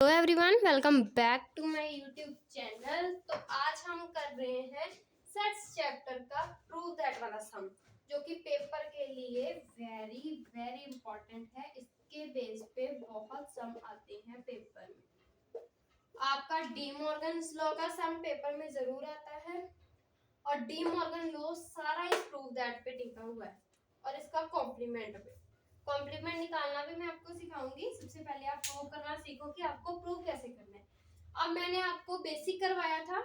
Hello everyone, welcome back to my YouTube channel. तो आज हम कर रहे हैं सेट्स चैप्टर का प्रूव दैट वाला सम, जो कि पेपर के लिए वेरी वेरी इंपॉर्टेंट है। इसके बेस पे बहुत सम आते हैं पेपर में। आपका डी मॉर्गन्स लॉ का सम पेपर में जरूर आता है, और डी मॉर्गन लॉ सारा इस प्रूव दैट पे टिका हुआ है, और इसका कॉम्प्लीमेंट पे कॉम्प्लीमेंट निकालना भी मैं आपको सिखाऊंगी। सबसे पहले आप प्रूव करना सीखो कि आपको प्रूव कैसे करना है। अब मैंने आपको बेसिक करवाया था,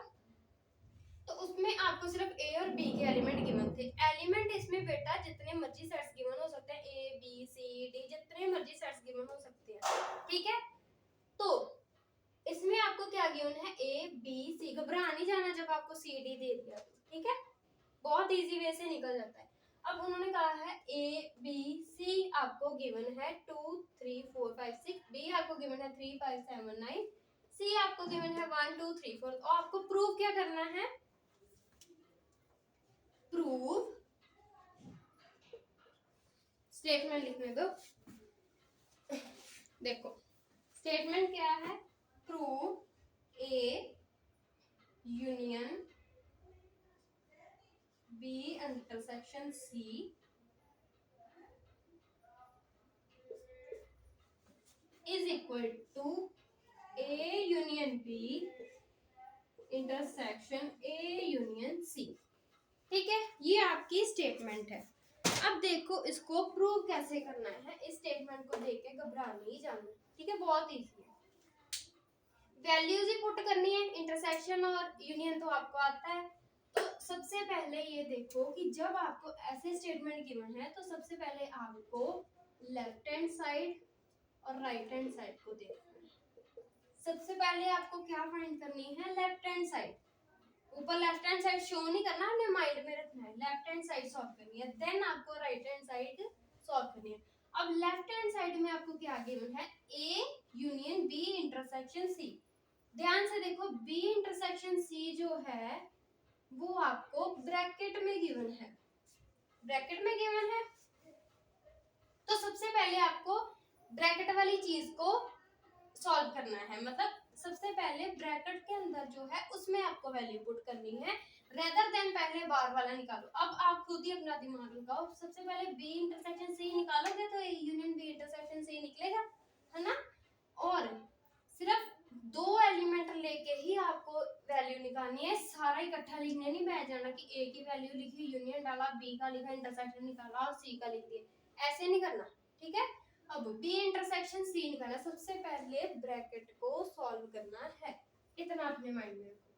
तो उसमें आपको सिर्फ ए और बी के एलिमेंट गिवन थे। एलिमेंट इसमें बेटा जितने मर्जी सेट्स गिवन हो सकते हैं, ए बी सी डी, जितने मर्जी सेट्स गिवन हो सकते हैं, ठीक है। तो इसमें आपको क्या गिवन है, ए बी सी। घबरा नहीं जाना जब आपको सी डी दे दिया, ठीक है, बहुत इजी वे से निकल जाता है। अब उन्होंने कहा है ए बी सी आपको गिवन है 2 3 4 5 6, बी आपको गिवन है 3 5 7 9, सी आपको गिवन है 1 2 3 4। और आपको प्रूव क्या करना है, प्रूव स्टेटमेंट लिखने दो। देखो स्टेटमेंट क्या है, prove A union B intersection C is equal to A union B intersection A union C. ठीक है, ये आपकी स्टेटमेंट है। अब देखो इसको प्रूव कैसे करना है। इस स्टेटमेंट को देख के घबरा नहीं जाना, ठीक है, बहुत इजी है। वैल्यूज ही पुट करनी है, इंटरसेक्शन और यूनियन तो आपको आता है। तो सबसे पहले ये देखो कि जब आपको ऐसे स्टेटमेंट गिवन है, तो सबसे पहले आपको लेफ्ट हैंड साइड और राइट हैंड साइड को देखना है। सबसे पहले आपको क्या फाइंड करनी है, लेफ्ट हैंड साइड। ऊपर लेफ्ट हैंड साइड शो नहीं करना, हमने माइंड में रखना है। लेफ्ट हैंड साइड सॉल्व करनी है, देन आपको राइट हैंड साइड सॉल्व करनी है। अब लेफ्ट हैंड साइड में आपको क्या गिवन है, A union B intersection C. ध्यान से देखो, बी इंटरसेक्शन सी जो है वो आपको ब्रैकेट में गिवन है, ब्रैकेट में गिवन है। तो सबसे पहले आपको ब्रैकेट वाली चीज को सॉल्व करना है। मतलब सबसे पहले ब्रैकेट के अंदर जो है उसमें आपको वैल्यू पुट करनी है, रेदर देन पहले बार वाला निकालो। अब आप खुद ही अपना दिमाग लगाओ। सबसे पहले बी इंटरसेक्शन सी निकालोगे तो यूनियन बी इंटरसेक्शन सी निकलेगा, है ना। और सिर्फ दो एलिमेंट लेके ही आपको वैल्यू निकालनी है। सारा इकट्ठा लिखने नहीं बैठ जाना कि ए की वैल्यू लिखी, यूनियन डाला, बी का लिखा, इंटरसेक्शन निकाला और सी का लिख दिया, ऐसे नहीं करना, ठीक है। अब बी इंटरसेक्शन सी निकालना, सबसे पहले ब्रैकेट को सॉल्व करना है, इतना अपने माइंड में रखो।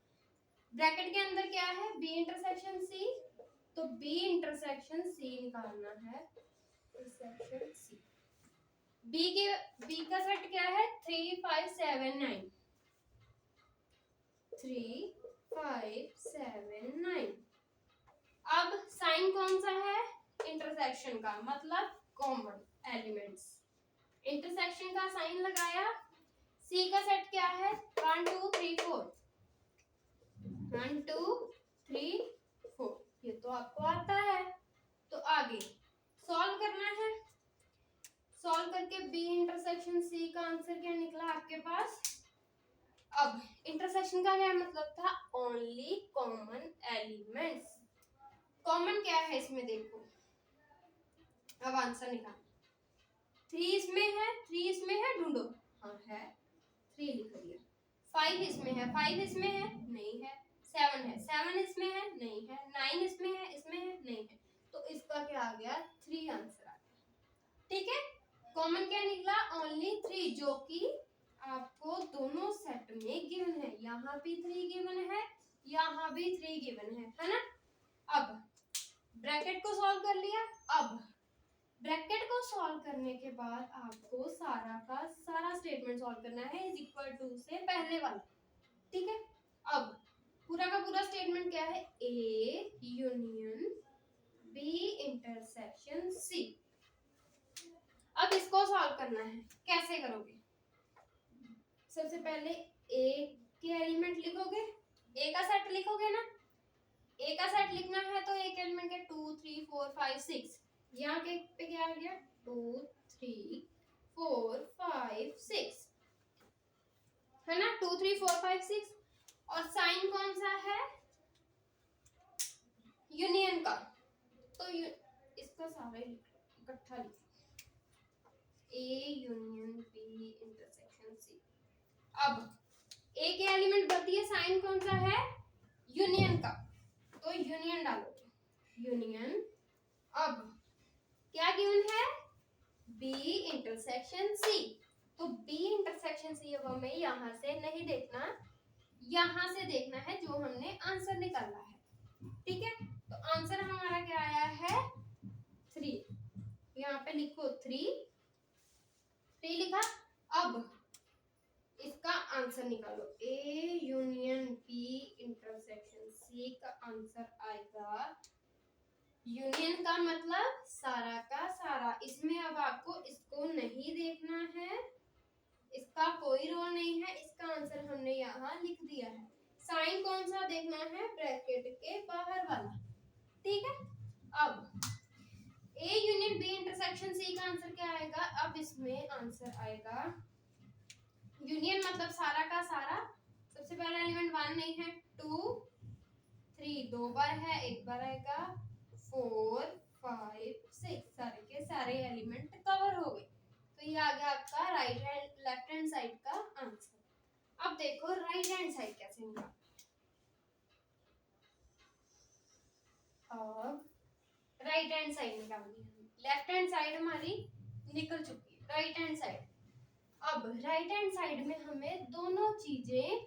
ब्रैकेट के अंदर क्या है, बी इंटरसेक्शन सी, तो बी इंटरसेक्शन सी निकालना है, इंटरसेक्शन सी। बी का सेट क्या है, 3 5 7 9, 3 5 7 9। अब साइन कौन सा है, इंटरसेक्शन का, मतलब कॉमन एलिमेंट्स। इंटरसेक्शन का साइन लगाया। सी का सेट क्या है, 1 2 3 4, 1 2 3 4, ये तो आपको आता है। तो आगे सॉल्व करना है। सॉल्व करके बी इंटरसेक्शन सी का आंसर क्या निकला आपके पास। अब इंटरसेक्शन का क्या मतलब था, ओनली कॉमन एलिमेंट्स। कॉमन क्या है इसमें देखो, अब आंसर निकाल। 3 इसमें है, 3 इसमें है, ढूंढो। हाँ है, 3 लिख दिया। 5 इसमें है, 5 इसमें है, नहीं है। 7 है, 7 इसमें है, नहीं है। 9 इसमें है, इसमें है, नहीं है। तो इसका क्या आ गया, 3 आंसर आ गया, ठीक है। कॉमन क्या निकला, ओनली 3, जो कि आपको दोनों सेट में गिवन है। यहाँ भी 3 गिवन है, यहाँ भी 3 गिवन है ना। अब ब्रैकेट को सॉल्व कर लिया। अब ब्रैकेट को सॉल्व करने के बाद आपको सारा का सारा स्टेटमेंट सॉल्व करना है, इज इक्वल टू से पहले वाला, ठीक है। अब पूरा का पूरा स्टेटमेंट क्या है, A union B intersection C. अब इसको सॉल्व करना है, कैसे करोगे। सबसे पहले ए के एलिमेंट लिखोगे, ए का सेट लिखोगे ना। ए का सेट लिखना है तो एक एलिमेंट के 2 3 4 5 6, यहाँ के पे क्या आ गया, 2 3 4 5 6। 3 4 5 6 और साइन कौन सा है यूनियन का, तो इसका सारा इकट्ठा लिखो A union B intersection C. अब ए के एलिमेंट बनती है साइन कौन सा है यूनियन का, तो यूनियन डालोगे यूनियन। अब क्या गिवन है बी इंटरसेक्शन सी, तो बी इंटरसेक्शन सी अब हमें यहां से नहीं देखना, यहां से देखना है जो हमने आंसर निकाला है, ठीक है। तो आंसर हमारा क्या आया है 3, यहाँ पे लिखो 3 लिखा। अब इसका आंसर निकालो A union B intersection C का आंसर आएगा, यूनियन का मतलब सारा का सारा, इसमें अब आपको इसको नहीं देखना है, इसका कोई रोल नहीं है, इसका आंसर हमने यहाँ लिख दिया है। साइन कौन सा देखना है ब्रैकेट के बाहर वाला, ठीक है। अब A union B intersection C का आंसर क्या आएगा, अब इसमें आंसर आएगा यूनियन मतलब सारा का सारा, सबसे पहला एलिमेंट 1 नहीं है, 2 3 दो बार है, एक बार आएगा, 4 5 6 सारे के सारे एलिमेंट कवर हो गए। तो ये आ गया आपका right hand left hand side का आंसर। अब देखो राइट हैंड साइड कैसे निकालना। अब राइट हैंड साइड निकालनी है, लेफ्ट हैंड साइड हमारी निकल चुकी है, राइट हैंड साइड। अब राइट हैंड साइड में हमें दोनों चीजें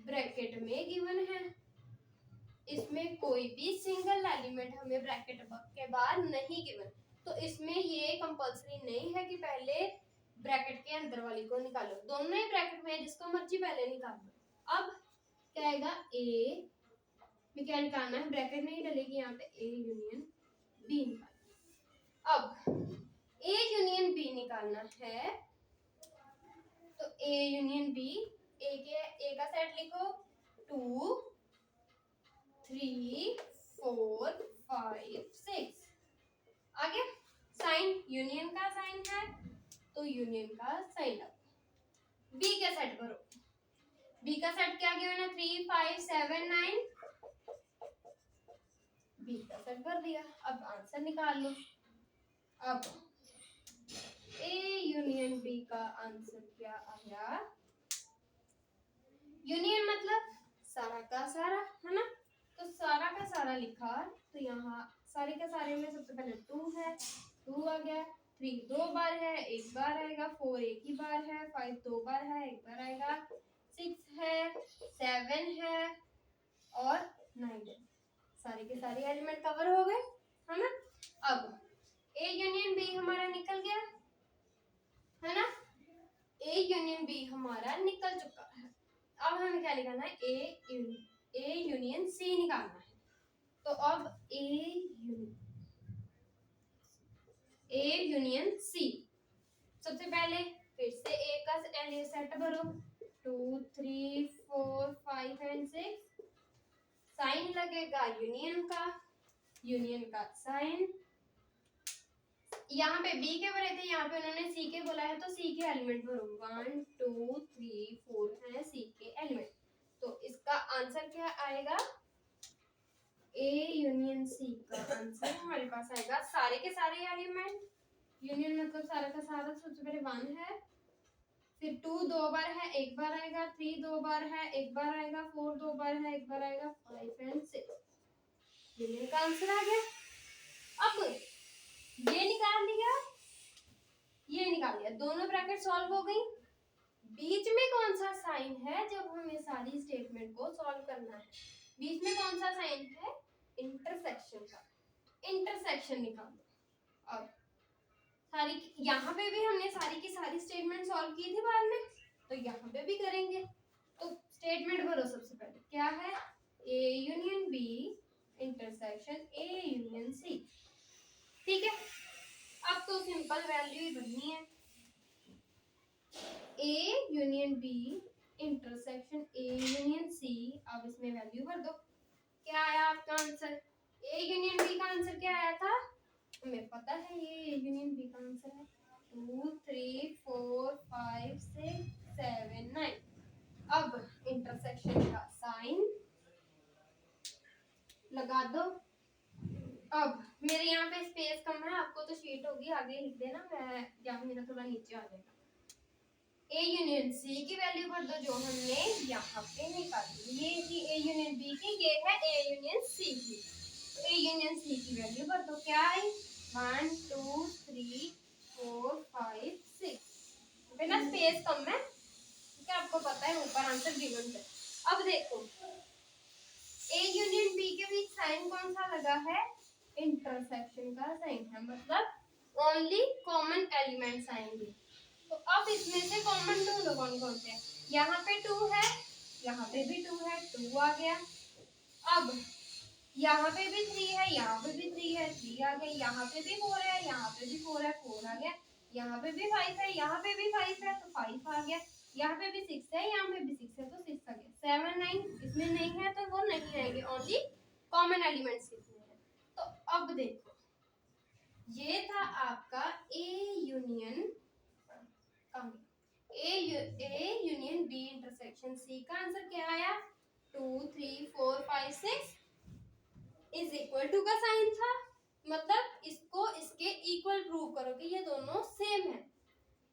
ब्रैकेट में गिवन है, इसमें कोई भी सिंगल एलिमेंट हमें ब्रैकेट के बाहर नहीं गिवन, तो इसमें ये कंपल्सरी नहीं है कि पहले ब्रैकेट के अंदर वाली को निकालो, दोनों ही ब्रैकेट में है, जिसको मर्जी पहले निकाल लो। अब क्या आएगा ए में क्या निकालना है, ब्रैकेट नहीं डलेगी यहाँ पे, ए यूनियन बी निकालना। अब ए यूनियन बी निकालना है, तो ए यूनियन बी, ए का सेट लिखो 2 3 4 5 6। आगे साइन यूनियन का साइन है, तो यूनियन का साइन लगो। बी का सेट करो, बी का सेट क्या गिवन है 3 5 7 9, बी का सेट कर दिया। अब आंसर निकाल लो। अब ए यूनियन बी का आंसर क्या आया, यूनियन मतलब सारा का सारा है ना, तो सारा का सारा लिखा, तो यहाँ सारे के सारे में सबसे पहले 2 है, 2 आ गया, 3 दो बार है, एक बार आएगा, 4 एक ही बार है, 5 दो बार है, एक बार आएगा, 6 है, 7 है और 9 है, सारे के सारे एलिमेंट कवर हो गए है ना। अब ए यूनियन बी हमारा निकल गया है ना, ए यूनियन बी हमारा निकल चुका है। अब हमें क्या निकालना है, ए यूनियन सी निकालना है। तो अब ए यूनियन सी, सबसे पहले फिर से ए का सेट भरो 2 3 4 5 एंड 6, साइन लगेगा यूनियन का साइन, यहाँ पे बी के भरे थे, यहाँ पे उन्होंने सी के बोला है, तो सी के एलिमेंट भरो 1 2 3 4 है सी के एलिमेंट, तो इसका आंसर क्या आएगा, ए यूनियन सी का आंसर हमारे पास आएगा सारे के सारे एलिमेंट, यूनियन मतलब सारा का सारा, सबसे पहले 1 है, फिर 2 दो बार है, एक बार आएगा, 3 दो बार है, एक बार आएगा, 4 दो बार है, एक बार आएगा, 5 एंड 6, यूनियन का आंसर आ गया। अब ये निकाल लिया, ये निकाल लिया, दोनों ब्रैकेट सॉल्व हो गई। बीच में कौन सा साइन है जब हमें सारी स्टेटमेंट को सॉल्व करना है, बीच में कौन सा साइन है इंटरसेक्शन का, इंटरसेक्शन निकालो। अब सारी यहाँ पे भी हमने सारी की सारी स्टेटमेंट सॉल्व की थी बाद में, तो यहाँ पे भी करेंगे। तो स्टेटमेंट भरो, सबसे पहले क्या है, A union B intersection A union C, ठीक है। अब तो सिंपल वैल्यू ही भरनी है, A union B intersection A union C, अब इसमें वैल्यू भर दो। क्या आया आपका आंसर, ए यूनियन बी का आंसर क्या आया था, हमें पता है ये यूनियन बी का आंसर है 2 3 4 5 6 7 9, पे स्पेस कम है, आपको तो शीट होगी, आगे लिख देना, मैं यहाँ मेरा थोड़ा नीचे आ जाएगा। ए यूनियन सी की वैल्यू भर दो जो हमने यहाँ पे निकाली। ये थी ए यूनियन बी की, ये है ए यूनियन सी की। तो ए यूनियन सी की वैल्यू भर दो, क्या आई 1 2 3 4 5 6। बिना स्पेस कम है, क्या आपको पता है ऊपर आंसर गिवन है। अब देखो ए यूनियन बी के बीच साइन कौन सा लगा है, इंटरसेक्शन का साइन है, मतलब ओनली कॉमन एलिमेंट्स आएंगे। तो अब इसमें से कॉमन ढूंढो कौन कौन से। यहाँ पे 2 है, यहाँ पे भी 2 है, 2 आ गया। अब यहाँ पे भी 3 है, यहाँ पे भी 3 है, 3 आ गया। यहाँ पे भी 4 है, यहाँ पे भी 4 है, 4 आ गया। यहाँ पे भी 5 है, यहाँ पे भी 5 है, तो 5 आ गया। यहाँ पे भी 6 है, यहाँ पे भी 6 है, तो 6 आ गया। 7 9 इसमें नहीं है तो वो नहीं आएंगे, ओनली कॉमन एलिमेंट्स कितने हैं। तो अब देखो ये था आपका A union A union B intersection C का आंसर क्या आया 2 3 4 5 6 इज इक्वल टू का साइन था, मतलब इसको इसके इक्वल प्रूव करो कि ये दोनों सेम है।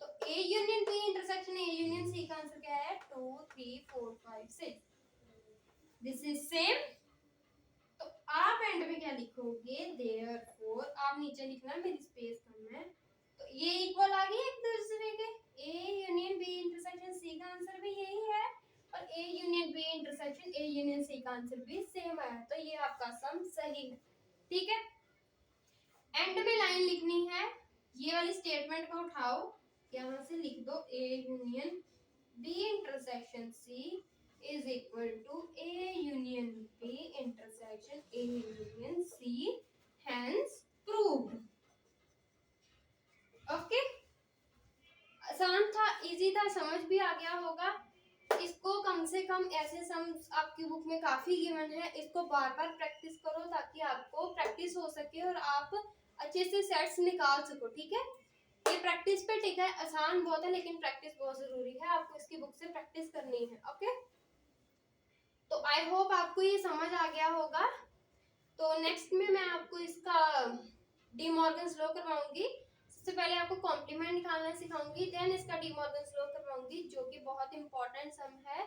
तो A union B intersection A union C का आंसर क्या है 2 3 4 5 6, दिस इज सेम। तो आप एंड में क्या लिखोगे, देयरफॉर, आप नीचे लिखना मेरी स्पेस कम है, तो ये इक्वल आ गई एक दूसरे के। A union B intersection C का आंसर भी यही है और A union B intersection A union C का आंसर भी सेम आया, तो ये आपका सम सही है। ठीक है, एंड में लाइन लिखनी है, ये वाली स्टेटमेंट को उठाओ, यहाँ से लिख दो A union B intersection C is equal to A union B intersection A union C, hence proved. Okay, आसान था, इजी था, समझ भी आ गया होगा। इसको कम से कम ऐसे सम आपकी बुक में काफी गिवन है, इसको बार बार प्रैक्टिस करो ताकि आपको प्रैक्टिस हो सके और आप अच्छे से सेट्स निकाल सको। ठीक है, ये प्रैक्टिस पे टिका है, आसान बहुत है लेकिन प्रैक्टिस बहुत जरूरी है, आपको इसकी बुक से प्रैक्टिस करनी है। ओके, तो आई होप आपको ये समझ आ गया होगा। तो नेक्स्ट में मैं आपको इसका डी मॉर्गन्स लॉ करवाऊंगी। सबसे पहले आपको कॉम्प्लीमेंट निकालना सिखाऊंगी, देन इसका डी मॉर्गन्स लॉ करवाऊंगी जो कि बहुत इंपॉर्टेंट सम है।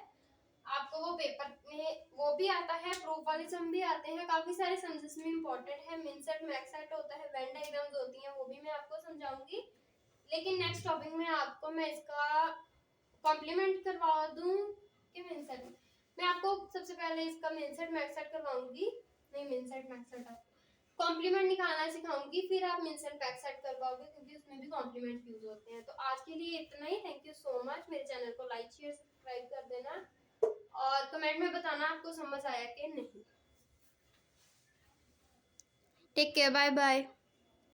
आपको वो पेपर में वो भी आता है, प्रूफ वाले सम भी आते हैं, काफी सारे सम्स इसमें इंपॉर्टेंट है। मिन सेट मैक्स सेट होता है, वेन डायग्राम्स होती हैं, वो भी मैं आपको समझाऊंगी। लेकिन नेक्स्ट टॉपिक में आपको मैं इसका कॉम्प्लीमेंट करवा दूं कि मिन सेट, मैं आपको सबसे पहले इसका मिन सेट मैक्स सेट करवाऊंगी, नहीं मिन सेट मैक्स सेट कॉम्प्लीमेंट निकालना सिखाऊंगी, फिर आप मिन सेट मैक्स सेट कर पाओगे क्योंकि उसमें भी कॉम्प्लीमेंट यूज होते हैं। तो आज के लिए इतना ही, थैंक यू सो मच। मेरे चैनल को लाइक शेयर सब्सक्राइब कर देना और कमेंट में बताना आपको समझ आया कि नहीं। Take care, bye bye.